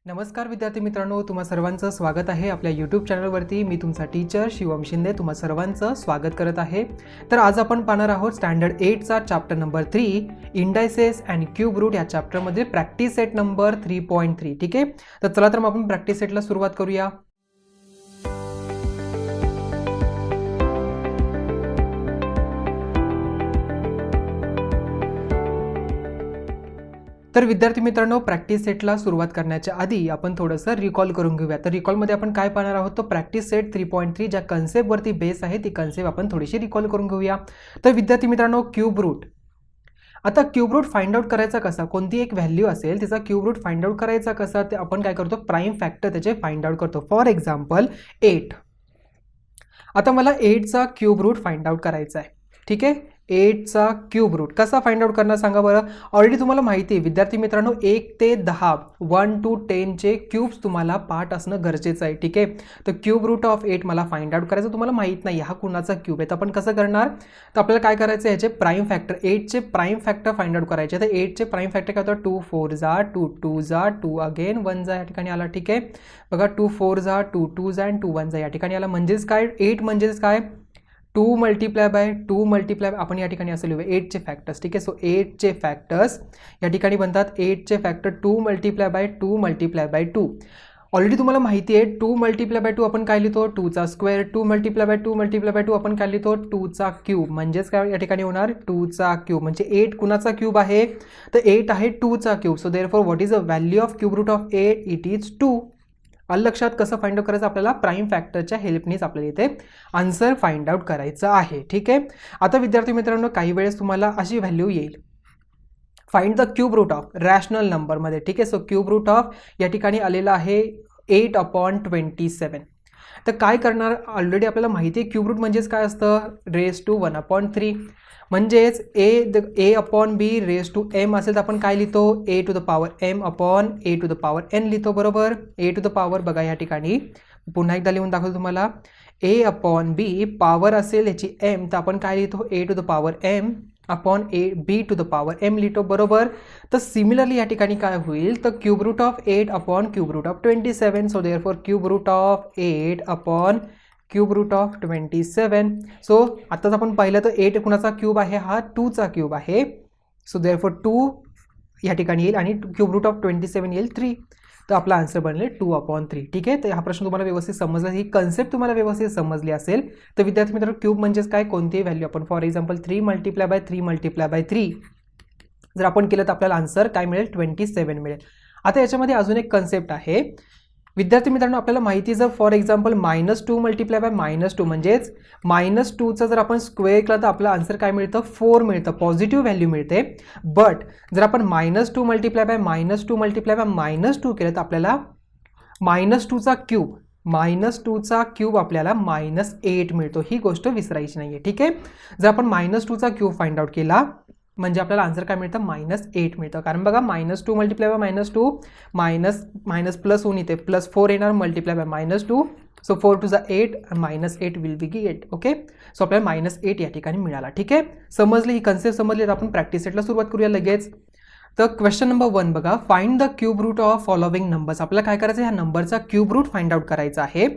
नमस्कार विद्यार्थी मित्रांनो, तुम्हा सर्वांचं स्वागत आहे आपल्या यूट्यूब चॅनलवरती. मी तुमचा टीचर शिवम शिंदे तुम्हा सर्वांचं स्वागत करत आहे. तर आज आपण पाहणार आहोत स्टँडर्ड 8चा chapter number 3 indices and cube root या चॅप्टरमध्ये प्रॅक्टिस सेट नंबर 3.3. ठीक आहे, तर चला तर मग आपण प्रॅक्टिस सेटला सुरुवात करूया. तर विद्यार्थी मित्रांनो, प्रॅक्टिस सेटला सुरुवात करण्याच्या आधी आपण थोडंसं रिकॉल करून घेऊया. तर रिकॉलमध्ये आपण काय पाहणार आहोत, तो प्रॅक्टिस सेट 3.3 ज्या कन्सेप्टवरती बेस आहे ती कन्सेप्ट आपण थोडीशी रिकॉल करून घेऊया. तर विद्यार्थी मित्रांनो, क्यूब रूट. आता क्यूब रूट फाइंड आउट करायचा कसा, कोणती एक व्हॅल्यू असेल तिचा क्यूब रूट फाइंड आउट करायचा कसा, ते आपण काय करतो, प्राइम फॅक्टर त्याचे फाइंड आउट करतो. For example 8. आता मला 8चा क्यूब रूट फाइंड आउट करायचा आहे. ठीक आहे, 8चा क्यूब रूट कसा फाइंड आउट करणार सांगा बरं. ऑलरेडी तुम्हाला माहिती आहे विद्यार्थी मित्रांनो, 1 ते 10 1 to 10 चे क्यूब्स तुम्हाला पार्ट असणं गरजेचं आहे. ठीक आहे, तर क्यूब रूट ऑफ 8 मला फाइंड आउट करायचं. तुम्हाला माहित नाही हा कुणाचा क्यूब आहे, तर आपण कसं करणार, तर आपल्याला काय करायचं, याचे प्राइम फॅक्टर 8चे प्राइम फॅक्टर फाइंड आउट करायचे. तर 8चे प्राइम फॅक्टर काय होतं, 2 4 जा 2 2 जा 2 अगेन 1 जा या ठिकाणी आला. ठीक आहे, बघा 2 4 जा 2 2 जा आणि 2 1 जा या ठिकाणी आला. म्हणजेच काय, 8 म्हणजेच काय, 2 मल्टिप्लाय बाय 2 मल्टिप्लाय आपण या ठिकाणी असं लिहूया 8चे फॅक्टर्स. ठीक आहे, सो 8चे फॅक्टर्स या ठिकाणी बनतात 8चे factor 2 multiply by 2 multiply by 2. Already तुम्हाला माहिती आहे 2 मल्टिप्लाय बाय 2 आपण काय लिहितो, 2चा square. 2 multiply by 2 multiply by 2 आपण काय लिहितो, 2चा क्यूब. म्हणजेच काय या ठिकाणी होणार 2चा क्यूब. म्हणजे 8 कुणाचा क्यूब आहे, तर 8 आहे 2चा cube. So therefore what is the value of cube root of 8, it is 2. लक्षात कसं फाइंड आउट करायचं, आपल्याला प्राइम फॅक्टरच्या हेल्पनीच आपल्याला इथे आन्सर फाइंड आउट करायचं आहे. ठीक आहे, आता विद्यार्थी मित्रांनो, काही वेळेस तुम्हाला अशी व्हॅल्यू येईल, find the cube root of rational नंबरमध्ये. ठीक आहे, सो क्यूब रूट ऑफ या ठिकाणी आलेला आहे 8/27. तर काय करणार, ऑलरेडी आपल्याला माहिती आहे क्यूब रूट म्हणजेच काय असतं, रेज टू 1/3. म्हणजेच a upon B raise to m असेल तर आपण काय लिहितो, a to the power m upon a to the power n लिहितो. बरोबर, a टू द पॉवर बघा या ठिकाणी पुन्हा एकदा लिहून दाखवतो तुम्हाला, a अपॉन b पॉवर असेल याची m, तर आपण काय लिहितो, a to the power m upon b to the power m लिहितो. बरोबर, तर सिमिलरली या ठिकाणी काय होईल, तर cube root of 8 upon cube root of 27. So therefore cube root of 8 upon cube root of 27. So आताच आपण पाहिलं तर 8 कुणाचा क्यूब आहे, हा 2चा क्यूब आहे. सो देअरफॉर 2 या ठिकाणी येईल आणि क्यूब रूट ऑफ 27 येईल 3. तर आपला आन्सर बनेल 2/3. ठीक आहे, तर हा प्रश्न तुम्हाला व्यवस्थित समजला, ही कन्सेप्ट तुम्हाला व्यवस्थित समजली असेल तर विद्यार्थी मित्रांनो, क्यूब म्हणजेच काय, कोणतीही व्हॅल्यू आपण for example 3 multiply by 3 multiply by 3 जर आपण केलं तर आपल्याला आन्सर काय मिळेल, 27 मिळेल. आता याच्यामध्ये अजून एक कन्सेप्ट आहे विद्यार्थी मित्रांनो, आपल्याला माहिती जर फॉर एक्झाम्पल -2 मल्टिप्लाय बाय -2 म्हणजेच -2चा जर आपण स्क्वेअर केला तर आपलं आन्सर काय मिळतं, 4 मिळतं, पॉझिटिव्ह व्हॅल्यू मिळते. बट जर आपण -2 मल्टिप्लाय बाय -2 मल्टिप्लाय बाय -2 केलं तर आपल्याला -2चा क्यूब -2चा क्यूब आपल्याला -8 मिळतो. ही गोष्ट विसरायची नाही आहे. ठीक आहे, जर आपण -2चा क्यूब फाइंड आउट केला म्हणजे आपल्याला आन्सर काय मिळतं, -8 मिळतं. कारण बघा -2 मल्टिप्लाय बाय -2 मायनस प्लस होऊन इथे +4 येणार multiply by -2. So 4 to 8 -8 will be 8. Okay, so आपल्याला -8 या ठिकाणी मिळाला. ठीक आहे, समजली ही कन्सेप्ट समजली तर आपण प्रॅक्टिस सेटला सुरुवात करूया लगेच. तर क्वेश्चन नंबर 1 बघा, find the cube root of following numbers. आपल्याला काय करायचं, ह्या नंबरचा क्यूब रूट फाइंड आउट करायचा आहे.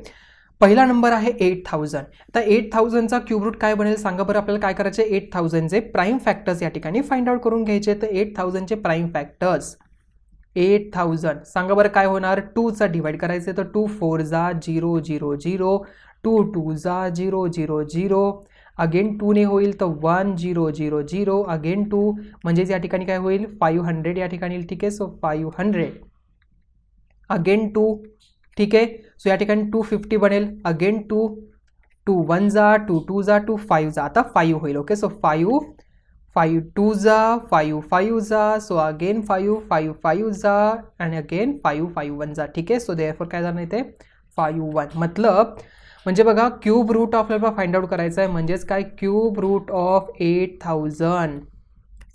पहिला नंबर आहे 8000. तर 8000चा क्यूब रूट काय बनेल सांगा बरं. आपल्याला काय करायचे, 8000चे प्राइम फॅक्टर्स या ठिकाणी फाइंड आउट करून घ्यायचे. तर 8000चे प्राइम फॅक्टर्स 8000 सांगा बरं काय होणार, 2चा डिवाइड करायचे. तर 2 4 जा 0 0 0 2 2 जा 0 0 0 अगेन 2 ने होईल तर 1 0 0 0 अगेन 2 म्हणजेच या ठिकाणी काय होईल, 500 या ठिकाणी. ठीक आहे, सो 500 अगेन 2. ठीक आहे, सो या ठिकाणी 250 बनेल. अगेन 2 2 1 जा 2 2 जा 2 5 जा, आता 5 होईल. ओके, सो 5 5 2 जा 5 5 जा, सो अगेन 5 5 5 जा आणि अगेन 5 5 1 जा. ठीक आहे, सो देअरफॉर काय झालं इथे 5 1. मतलब म्हणजे बघा क्यूब रूट ऑफ आपल्याला फाइंड आउट करायचं आहे. म्हणजेच काय, क्यूब रूट ऑफ 8000.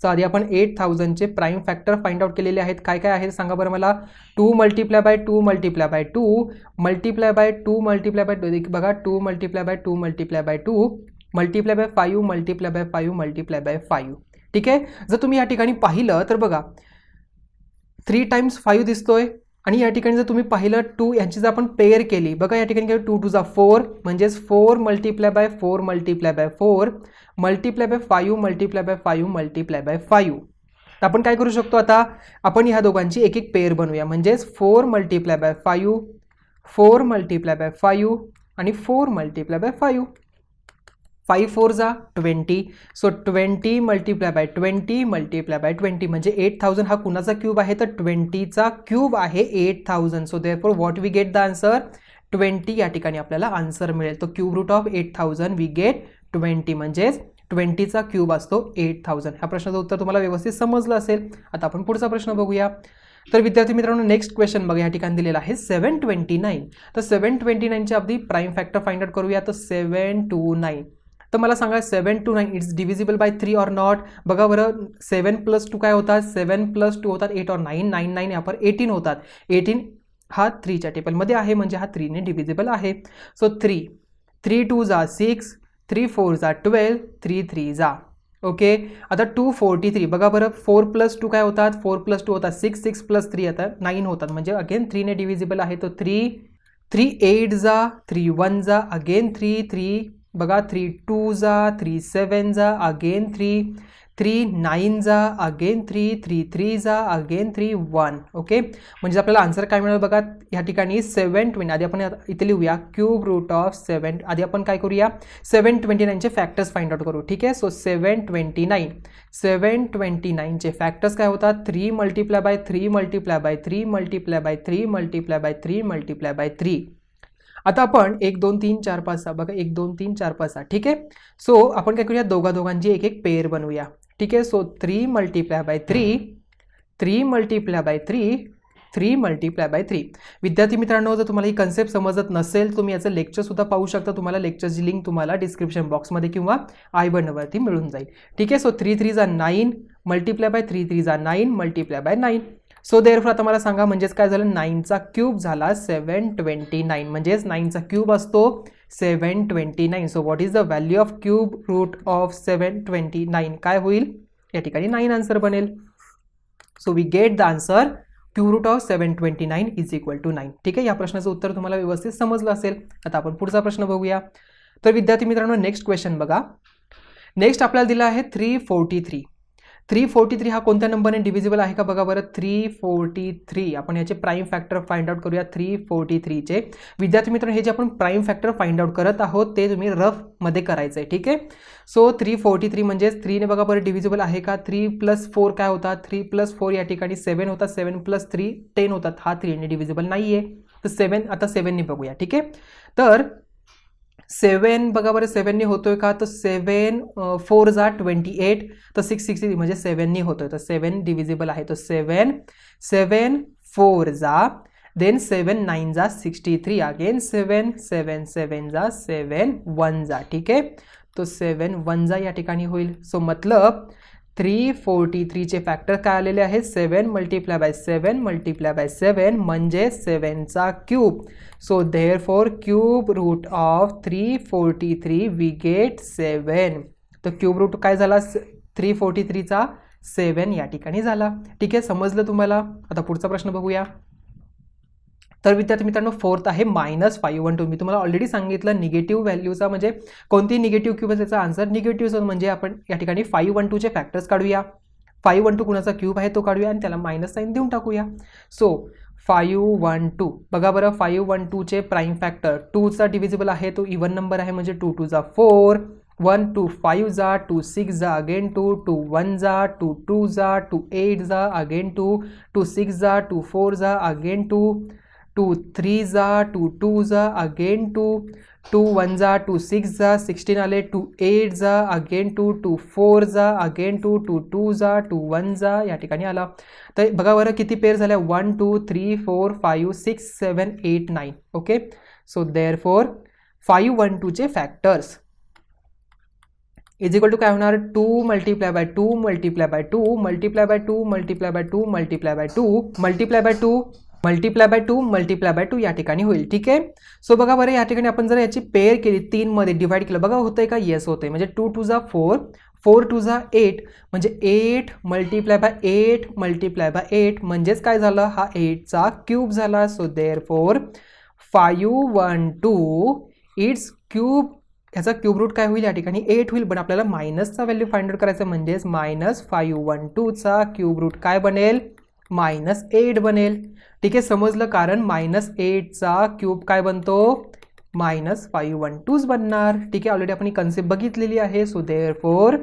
सो आधी आपण 8000चे प्राइम फॅक्टर फाइंड आउट केलेले आहेत. काय काय आहेत सांगा बरं मला, 2 multiply by 2 multiply by 2 multiply by 2 multiply by 2 बघा 2 multiply by 2 multiply by 2 multiply bye 5 multiply by 5 multiply by 5. ठीक आहे, जर तुम्ही या ठिकाणी पाहिलं तर बघा 3 टाइम्स 5 दिसतोय, आणि या ठिकाणी जर तुम्ही पाहिलं 2 यांची जर आपण पेअर केली बघा या ठिकाणी 2 2 4 म्हणजेच 4 multiply by 4 multiply by 4 multiply by 5 multiply by 5 multiply by 5. तर आपण काय करू शकतो आता आपण ह्या दोघांची एक एक पेअर बनवूया म्हणजेच 4 मल्टिप्लाय बाय 5 4 मल्टिप्लाय बाय 5 आणि 4 मल्टिप्लाय बाय 5. 5 4 जा 20 so 20 multiply by 20 multiply by 20 म्हणजे 8000 हा कुणाचा क्यूब आहे तर 20 चा क्यूब आहे 8000. So therefore what we get the answer 20 या ठिकाणी आपल्याला आन्सर मिळेल. तो cube root of 8000 we get 20 म्हणजेच 20 चा क्यूब असतो 8000. ह्या प्रश्नाचं उत्तर तुम्हाला व्यवस्थित समजलं असेल. आता आपण पुढचा प्रश्न बघूया. तर विद्यार्थी मित्रांनो नेक्स्ट क्वेश्चन बघा या ठिकाणी दिलेला आहे 729. तर 729 च्या अगदी प्राइम फॅक्टर फाइंड आउट करूया. तर 729 तर मला सांगा 729 it's divisible by 3 or not. बघा बरं 7 + 2 काय होतात 7 + 2 होतात 8 और 9 9 9 यहाँ पर 18 होतात. 18 हा 3 च्या टेबलमध्ये आहे म्हणजे हा 3 ने डिव्हिजिबल आहे. सो 3 2 जा 6 3 4 जा 12 3 3 जा ओके. आता 243 बघा बरं 4 + 2 काय होतात 4 + 2 होतात 6 6 + 3 आता 9 होतात म्हणजे अगेन 3 ने डिव्हिजिबल आहे. तो 3 8 जा 3 1 जा अगेन 3 बघा 3 2 जा 3 7 जा अगेन 3 9 जा अगेन 3 3 जा अगेन 3 1 ओके. म्हणजे आपल्याला आन्सर काय मिळेल बघा या ठिकाणी 720. आधी आपण इथे लिहूया क्यूब रूट ऑफ 7. आधी आपण काय करूया 729 चे फॅक्टर्स फाइंड आउट करू ठीक आहे. सो 729 चे फॅक्टर्स काय होतात 3 multiply by 3 multiply by 3 multiply by 3 multiply by 3 multiply by 3. आता आपण 1 2 3 4 5 6 बघा 1 2 3 4 5 6 ठीक आहे. सो आपण काय करूया दोघांची एक एक पेअर बनवूया ठीक आहे. So 3 multiply by 3 multiply by 3 multiply by 3. विद्यार्थी मित्रांनो जर तुम्हाला ही कन्सेप्ट समजत नसेल तुम्ही याचं लेक्चर सुद्धा पाहू शकता. तुम्हाला लेक्चरची लिंक तुम्हाला डिस्क्रिप्शन बॉक्समध्ये किंवा आय बटनवरती मिळून जाईल ठीक आहे. सो 3 3 जा 9 मल्टिप्लाय बाय 3 3 जा 9 मल्टिप्लाय बाय 9. सो देअरफॉर आता मला सांगा म्हणजेच काय झालं 9 चा क्यूब झाला 729 म्हणजेच 9 चा क्यूब असतो 729. So what is the value of cube root of 729 काय होईल या ठिकाणी 9 आन्सर बनेल. So we get the answer cube root of 729 is equal to 9 ठीक आहे. या प्रश्नाचं उत्तर तुम्हाला व्यवस्थित समजलं असेल. आता आपण पुढचा प्रश्न बघूया. तर विद्यार्थी मित्रांनो नेक्स्ट क्वेश्चन बघा. नेक्स्ट आपल्याला दिला आहे 343 हा कोणत्या नंबरने डिव्हिजिबल आहे का बघा बरं 343. आपण याचे प्राइम फॅक्टर फाइंड आउट करूया 343 चे. विद्यार्थी मित्रांनो हे जे आपण प्राइम फॅक्टर फाइंड आउट करत आहोत ते तुम्ही रफ मध्ये करायचं आहे ठीक आहे. सो 343 म्हणजे 3 ने बघा बरं डिव्हिजिबल आहे का 3 + 4 काय होतात 3 + 4 या ठिकाणी 7 होतात 7 + 3 10 होतात. हा 3 ने डिव्हिजिबल नाहीये तर 7 आता 7 ने बघूया ठीक आहे. तर 7 बघा बरं 7 ने होतोय का तर 7 4 जा 28 तर 6 म्हणजे 7 ने होतोय तर 7 डिव्हिजिबल आहे. तो 7 4 जा देन 7 9 जा 63 अगेन 7 7 7 जा 7 1 जा ठीक आहे. तो 7 1 जा या ठिकाणी होईल. सो मतलब 343 चे फॅक्टर काय आलेले आहे 7 मल्टिप्लाय बाय 7 मल्टिप्लाय बाय 7 म्हणजे 7 चा cube. So therefore cube root of 343 we get 7. तर क्यूब रूट काय झाला 343 चा 7 या ठिकाणी झाला ठीक आहे. समजलं तुम्हाला. आता पुढचा प्रश्न बघूया. तर विद्यार्थी मित्रांनो फोर्थ आहे -512. मी तुम्हाला ऑलरेडी सांगितलं निगेटिव्ह व्हॅल्यूचा म्हणजे कोणती निगेटिव्ह क्यूब त्याचा आन्सर निगेटिव्ह म्हणजे आपण या ठिकाणी 512 चे फॅक्टर्स काढूया. 512 कुणाचा क्यूब आहे तो काढूया आणि त्याला मायनस साइन देऊन टाकूया. सो 512 बघा बरं 512 चे प्राइम फॅक्टर 2 चा डिव्हिजिबल आहे तो इवन नंबर आहे म्हणजे 2 2 जा 4 1 2 5 जा 2 6 जा अगेन 2 2 1 जा 2 2 जा 2 8 जा अगेन 2 2 6 जा 2 4 जा अगेन 2 2 3 जा 2 2 जा अगेन 2 2 1 जा 2 6 जा 16 आले 2 8 जा अगेन 2 2 4 जा अगेन 2 2 2 जा 2 1 जा या ठिकाणी आला. तर बघा बरं किती पेअर झाल्या 1 2 3 4 5 6 7 8 9 ओके. सो देअरफॉर 512 चे फॅक्टर्स इज इक्वल टू काय होणार 2 multiply by 2 multiply by 2 multiply by 2 multiply by 2 multiply by 2 multiply by 2 multiply by 2 multiply by 2 या ठिकाणी होईल ठीक आहे. सो बघा बरं या ठिकाणी आपण जर याची पेअर केली 3 मध्ये डिवाइड केलं बघा होतंय का येस होतंय म्हणजे 2 2 जा 4 4 टू जा 8 म्हणजे 8 मल्टिप्लाय बाय 8 मल्टिप्लाय बाय 8 म्हणजेच काय झालं, हा 8चा क्यूब झाला. सो देअरफॉर 512 इट्स क्यूब, ह्याचा क्यूब रूट काय होईल या ठिकाणी 8 होईल, पण आपल्याला मायनसचा व्हॅल्यू फाइंड आउट करायचं म्हणजेच -512चा क्यूब रूट काय बनेल, -8 बनेल. ठीक आहे, समजलं, कारण -8चा क्यूब काय बनतो, -512 बनणार. ठीक आहे, ऑलरेडी आपण ही कन्सेप्ट बघितलेली आहे. सो देअरफॉर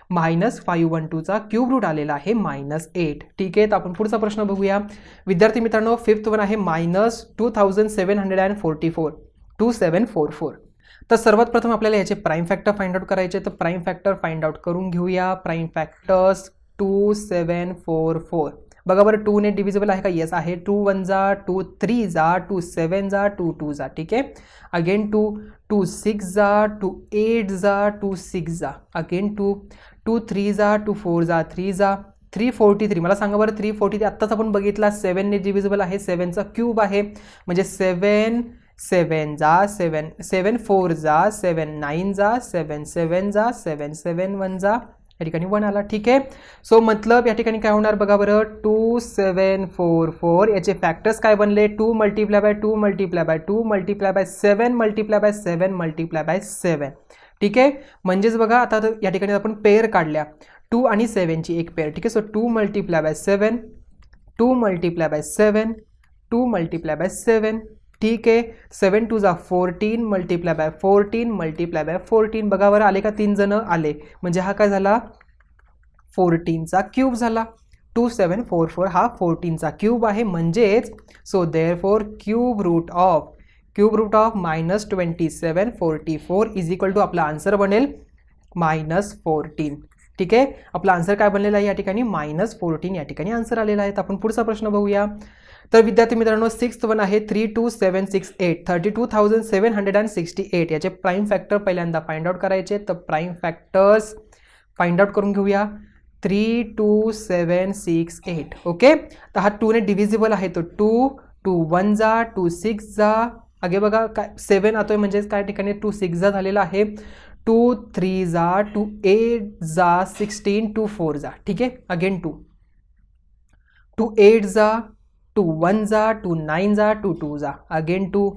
-512चा क्यूब रूट आलेला आहे -8. ठीक आहे, तर आपण पुढचा प्रश्न बघूया. विद्यार्थी मित्रांनो, 5th वन आहे -2744 2744. तर सर्वात प्रथम आपल्याला याचे प्राइम फॅक्टर फाइंड आउट करायचे. तर प्राइम फॅक्टर फाइंड आउट करून घेऊया. Prime factors 2744. बघा बरं, 2 ने डिव्हिजिबल आहे का, येस आहे. 2 1 जा, 2 3 जा, 2 7 जा, 2 2 जा. ठीक आहे, अगेन 2 6 जा, 2 8 जा, 2 6 जा, अगेन 2 3 जा, 2 4 जा, 3 जा, 343. मला सांगा बरं, 343 आत्ताच आपण बघितला 7 ने डिव्हिजिबल आहे, 7चा क्यूब आहे, म्हणजे 7 7 जा, 7 7 4 जा, 7 9 जा, 7 7 जा, 7 7 1 जा, या ठिकाणी 1 आला. ठीक आहे, सो मतलब या ठिकाणी काय होणार बघा बरं, 2744 याचे फॅक्टर्स काय बनले, 2 multiply by 2 multiply by 2 multiply bye 7 multiply by 7 multiply by 7. ठीक आहे, म्हणजेच बघा आता या ठिकाणी आपण पेअर काढल्या 2 आणि 7ची एक पेअर. ठीक आहे, so 2 multiply bye 7 2 multiply bye 7 2 multiply bye 7. ठीक आहे, 7 2 जा 14 मल्टिप्लाय बाय 14 मल्टिप्लाय बाय 14. बघा बरं, आले का 3 जण आले, म्हणजे हा काय झाला 14चा क्यूब झाला. 2744 हा 14चा क्यूब आहे, म्हणजेच so therefore cube root of -2744 is equal to आपला आन्सर बनेल -14. ठीक आहे, आपला आन्सर काय बनलेला आहे या ठिकाणी -14 या ठिकाणी आन्सर आलेला आहे. तर आपण पुढचा प्रश्न बघूया. तर विद्यार्थी मित्रांनो, 6th वन आहे 32768 32,768. याचे प्राइम फॅक्टर पहिल्यांदा फाइंड आउट करायचे. तर प्राइम फॅक्टर्स फाइंड आउट करून घेऊया. 32768. ओके, तर हा 2 ने डिव्हिजिबल आहे, तो 2 1 जा, 2 6 जा, आगे बघा काय 7 आतोय, म्हणजेच काय ठिकाणी 2 6 जा झालेला आहे, 2 3 जा, 2 8 जा, 16 2 4 जा. ठीक आहे, अगेन 2 8 जा, 2 1 जा, 2 9 जा, 2 2 जा, अगेन 2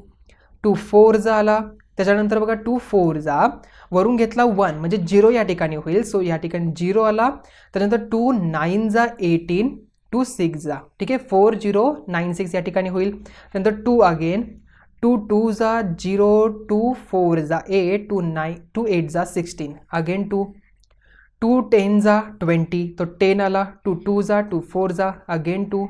4 जा आला. त्याच्यानंतर बघा 2 4 जा, वरून घेतला 1 म्हणजे 0 या ठिकाणी होईल, सो या ठिकाणी 0 आला. त्यानंतर 2 9 जा 18 2 6 जा. ठीक आहे, 4 0 9 6 या ठिकाणी होईल. त्यानंतर 2 अगेन 2 2 जा 0 2 4 जा 8 2 8 जा 16, अगेन 2 10 जा 20, तो 10 आला. 2 2 जा 2 4 जा, अगेन 2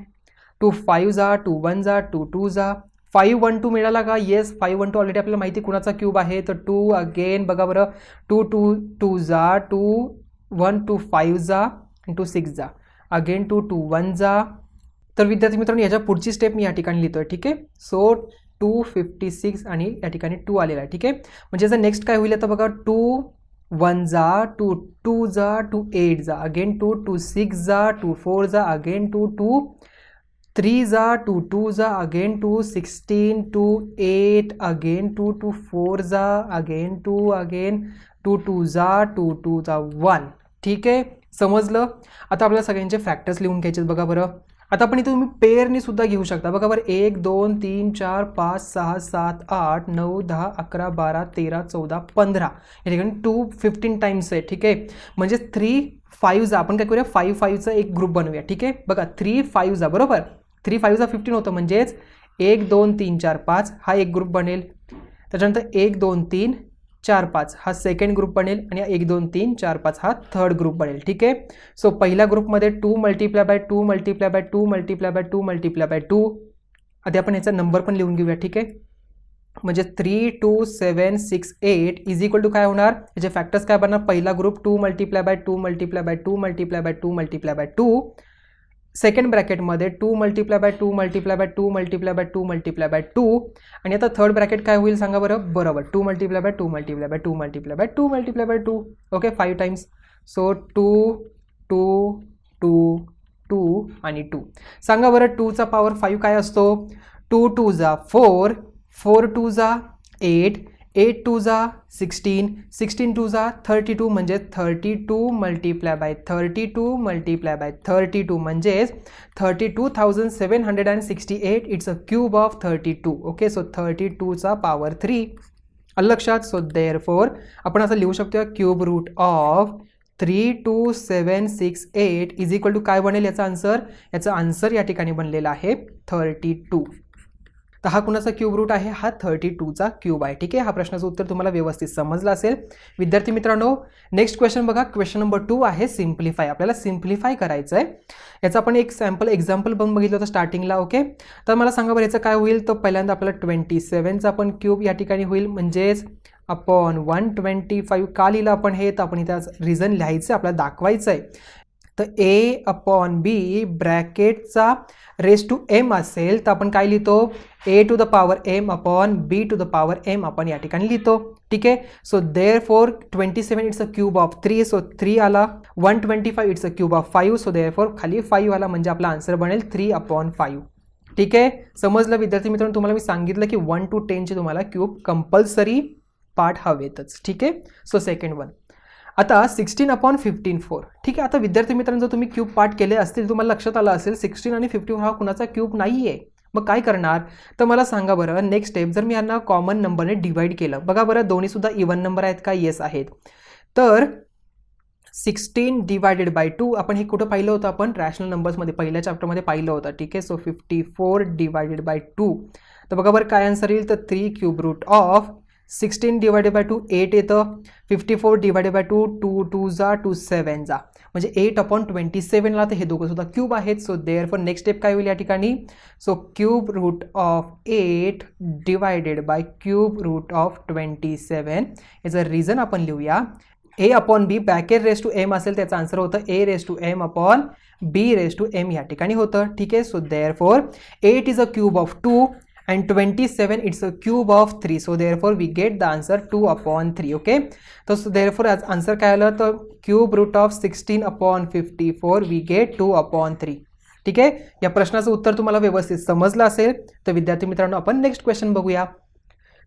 5 जा 2 1 जा 2 2 जा, 5 1 2 मिळाला का, येस 5 1 2 ऑलरेडी आपल्याला माहिती कुणाचा क्यूब आहे. तर 2 अगेन बघा बरं, 2 2 2 जा 2 1 2 5 जा 2 6 जा, अगेन 2 2 1 जा. तर विद्यार्थी मित्रांनो, याच्या पुढची स्टेप मी या ठिकाणी लिहितोय. ठीक आहे, सो 256 आणि या ठिकाणी 2 आलेला आहे. ठीक आहे, म्हणजे याचा नेक्स्ट काय होईल आता बघा, 2 1 जा 2 2 जा 2 8 जा, अगेन 2 6 जा 2 4 जा, अगेन 2 3 जा 2 2 जा, अगेन 2 16 2 8, अगेन 2 4 जा, अगेन 2 2 जा 2 जा 1. ठीक आहे, समजलं. आता आपल्याला सगळ्यांचे फॅक्टर्स लिहून घ्यायचे. बघा बरं, आता आपण इथे तुम्ही पेअरनी सुद्धा घेऊ शकता. बघा बरं, 1 2 3 4 5 6 7 8 9 10 11 12 13 14 15 या ठिकाणी 2 15 टाइम्स आहे. ठीक आहे, म्हणजे 3 5 जा, आपण काय करूया 5 5चा एक ग्रुप बनवूया. ठीक आहे, बघा 3 5 जा, बरोबर 3 5 जा 15 होतं, म्हणजेच 1 2 3 4 5 हा एक ग्रुप बनेल. त्याच्यानंतर 1 2 3 4 5 हा सेकंड ग्रुप बनेल, आणि 1 2 3 4 5 हा थर्ड ग्रुप बनेल. ठीक आहे, सो पहिल्या ग्रुपमध्ये 2 multiply by 2 multiply by 2 multiply by 2 multiply by 2. आधी आपण याचा नंबर पण लिहून घेऊया. ठीक आहे, म्हणजे 32768 इज इक्वल टू काय होणार, याचे फॅक्टर्स काय बनणार, पहिला group 2 multiply by 2 multiply by 2 multiply by 2 multiply by 2, second ब्रॅकेटमध्ये 2 multiply by 2 multiply by 2 multiply by 2 multiply by 2, आणि आता थर्ड ब्रॅकेट काय होईल सांगा बरं, बरोबर 2 multiply by 2 multiply by 2 multiply by 2 multiply by 2. Okay, 5 times, so 2 2 2 2 आणि 2. सांगा बरं 2चा पॉवर 5 काय असतो, 2 2 जा 4 4 2 जा 8 8 टू जा 16, 16 टू जा 32 म्हणजे 32 मल्टिप्लाय बाय 32 मल्टिप्लाय बाय 32 म्हणजेच 32,768 it's a cube of 32. Okay, so 32चा पॉवर 3 लक्षात. सो देअरफॉर आपण असं लिहू शकतो cube root of 32768 is equal to काय बनेल याचा आन्सर या ठिकाणी बनलेला आहे 32. तर हा कुणाचा क्यूब रूट आहे, हा 32चा क्यूब आहे. ठीक आहे, हा प्रश्नाचं उत्तर तुम्हाला व्यवस्थित समजलं असेल. विद्यार्थी मित्रांनो, नेक्स्ट क्वेश्चन बघा. क्वेश्चन नंबर 2 आहे सिम्प्लिफाय. आपल्याला सिम्प्लिफाय करायचं आहे. याचा आपण एक एक्झाम्पल पण बघितलं होतं स्टार्टिंगला. ओके, तर मला सांगा बरं याचं काय होईल. तर पहिल्यांदा आपल्याला 27चा पण क्यूब या ठिकाणी होईल म्हणजेच अपॉन 125. का लिहिलं आपण हे, तर आपण इथे रिझन लिहायचं, आपल्याला दाखवायचं आहे. तर ए अपॉन बी ब्रॅकेटचा रेस टू एम असेल तर आपण काय लिहितो, A to the power M upon B to the power M आपण या ठिकाणी लिहितो. ठीक आहे, so therefore 27 it's a cube of 3, so 3 आला. 125 it's a cube of 5, so therefore खाली 5 आला म्हणजे आपला आन्सर बनेल 3/5. ठीक आहे, समजलं विद्यार्थी मित्रांनो. तुम्हाला मी सांगितलं की 1 to 10चे तुम्हाला क्यूब कंपल्सरी पार्ट हवेतच. ठीक आहे, सो सेकंड वन. आता 16/15/4. ठीक आहे, आता विद्यार्थी मित्रांनो जर तुम्ही क्यूब पार्ट केले असतील तुम्हाला लक्षात आलं असेल 16 आणि 54 हा कुणाचा क्यूब नाही आहे. मग काय करणार, तर मला सांगा बरं नेक्स्ट स्टेप. जर मी यांना कॉमन नंबरने डिवाइड केलं, बघा बरं दोन्ही सुद्धा इवन नंबर आहेत का, येस आहेत. तर 16 डिवायडेड बाय 2 आपण हे कुठं पाहिलं होतं, आपण रॅशनल नंबर्समध्ये पहिल्या चॅप्टरमध्ये पाहिलं होतं. ठीक आहे, सो 54 डिवायडेड बाय 2. तर बघा बरं काय आन्सर येईल, तर 3 cube root of 16 divided by 2 8 येतं. 54 डिवायडेड बाय 2 2 2 जा 2 7 जा म्हणजे 8/27 ला. तर हे दोघं सुद्धा क्यूब आहेत. सो देअरफॉर नेक्स्ट स्टेप काय होईल या ठिकाणी, so cube root of 8 divided by cube root of 27. याचं रिझन आपण लिहूया. A upon B bracket raise to M असेल त्याचं आन्सर होतं A raise to M upon B raise to M या ठिकाणी होतं. ठीक आहे, so therefore 8 is a cube of 2 and 27 it's a cube of 3, so therefore we get the answer 2/3. okay, so therefore as answer काय आलं, तर cube root of 16/54 we get 2/3. ठीक आहे, या प्रश्नाचं उत्तर तुम्हाला व्यवस्थित समजलं असेल. तर विद्यार्थी मित्रांनो आपण नेक्स्ट क्वेश्चन बघूया.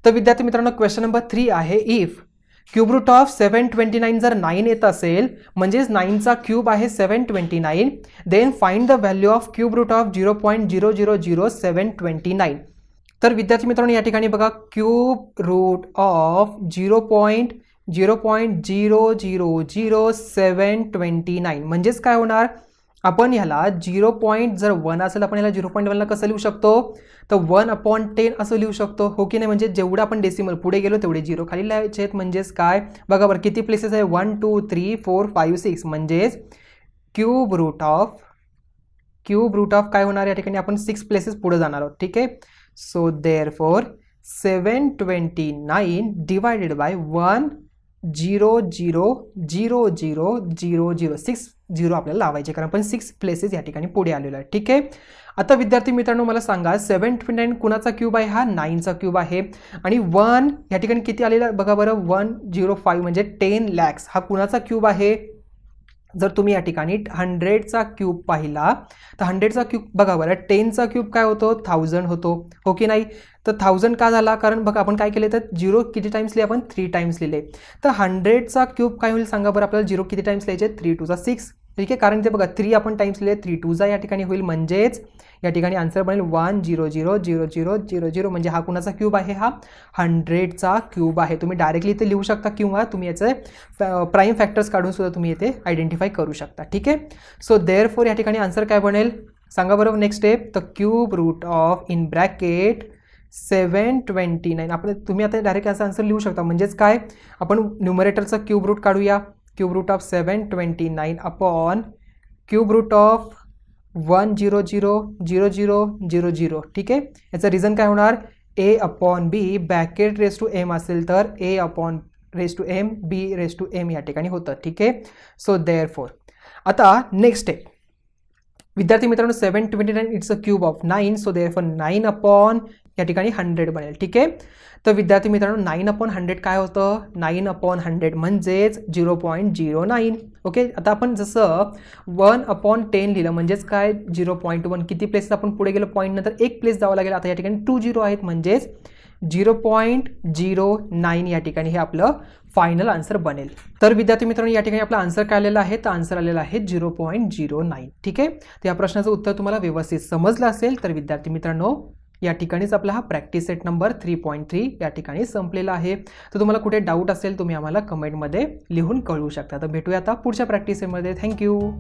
तर विद्यार्थी मित्रांनो क्वेश्चन नंबर 3 आहे इफ क्यूब रूट ऑफ 729 जर 9 येत असेल म्हणजेच 9चा क्यूब आहे 729, then find the value of cube root of 0.000729. तर विद्यार्थी मित्रांनो या ठिकाणी बघा क्यूब रूट ऑफ 0.0000729 म्हणजेच काय होणार, आपण ह्याला 0. जर 1 असेल आपण ह्याला 0.1ला कसं लिहू शकतो, तर 1/10 असं लिहू शकतो. हो की नाही, म्हणजे जेवढं आपण डेसिमल पुढे गेलो तेवढे 0 खाली लिहायचे आहेत. म्हणजेच काय बघा बरं किती प्लेसेस आहे, 1 2 3 4 5 6 म्हणजेच क्यूब रूट ऑफ काय होणार या ठिकाणी, आपण 6 प्लेसेस पुढे जाणार आहोत. ठीक आहे, so therefore 729 divided by 1000000 6 0 आपल्याला लावायचे कारण आपण 6 प्लेसेस या ठिकाणी पुढे आलेलो आहे. ठीक आहे, आता विद्यार्थी मित्रांनो मला सांगा 729 कुणाचा क्यूब आहे, हा 9चा क्यूब आहे. आणि 1 या ठिकाणी किती आलेला बघा बरं 105 म्हणजे 10 lakhs हा कुणाचा क्यूब आहे. जर तुम्ही या ठिकाणी 100चा क्यूब पाहिला तर 100चा क्यूब बघा बरं 10चा क्यूब काय होतो 1000 होतो. हो की नाही, तर 1000 का झाला, कारण बघा आपण काय केले तर 0 किती टाइम्स लिहिले, आपण 3 टाइम्स लिहिले. तर 100चा क्यूब काय होईल सांगा बरं, आपल्याला 0 किती टाइम्स लिहायचे 3 2 6. ठीक आहे, कारण ते बघा 3 आपण टाइम्स लिहिले 3 2 या ठिकाणी होईल म्हणजेच या ठिकाणी आन्सर बनेल 1000000 म्हणजे हा कुणाचा क्यूब आहे, हा 100चा क्यूब आहे. तुम्ही डायरेक्टली इथे लिहू शकता किंवा तुम्ही याचे प्राईम फॅक्टर्स काढून सुद्धा तुम्ही इथे आयडेंटिफाय करू शकता. ठीक आहे, सो देअरफॉर या ठिकाणी आन्सर काय बनेल सांगा बरं नेक्स्ट स्टेप, तर cube root of in bracket 729 आपण तुम्ही आता डायरेक्ट याचा आन्सर लिहू शकता. म्हणजेच काय आपण न्यूमरेटरचा क्यूब रूट काढूया, cube root of 729 upon cube root of 1000000. ठीक आहे, याचं रिझन काय होणार, A upon B bracket raise to M असेल तर A upon raise to M B raise to M या ठिकाणी होतं. ठीक आहे, सो देअरफॉर आता नेक्स्ट स्टेप विद्यार्थी मित्रांनो 729 it's a cube of 9, so therefore 9 upon या ठिकाणी 100 बनेल. ठीक आहे, तर विद्यार्थी मित्रांनो 9/100 काय होतं, 9/100 म्हणजेच 0.09. ओके, आता आपण जसं 1/10 लिहिलं म्हणजेच काय 0.1 किती प्लेसेस आपण पुढे गेलो पॉईंट नंतर एक प्लेस जावं लागेल. आता या ठिकाणी 2 0 आहेत म्हणजेच 0.09 या ठिकाणी हे आपलं फायनल आन्सर बनेल. तर विद्यार्थी मित्रांनो, या ठिकाणी आपला आन्सर काय आलेला आहे, तर आन्सर आलेला आहे 0.09. ठीक आहे. तर या प्रश्नाचं उत्तर तुम्हाला व्यवस्थित समजलं असेल तर विद्यार्थी मित्रांनो, या ठिकाणीच आपला हा प्रॅक्टिस सेट नंबर 3.3 या ठिकाणी संपलेला आहे. तर तुम्हाला कुठे डाऊट असेल तुम्ही आम्हाला कमेंटमध्ये लिहून कळवू शकता. तर भेटूया आता पुढच्या प्रॅक्टिस सेटमध्ये. थँक्यू.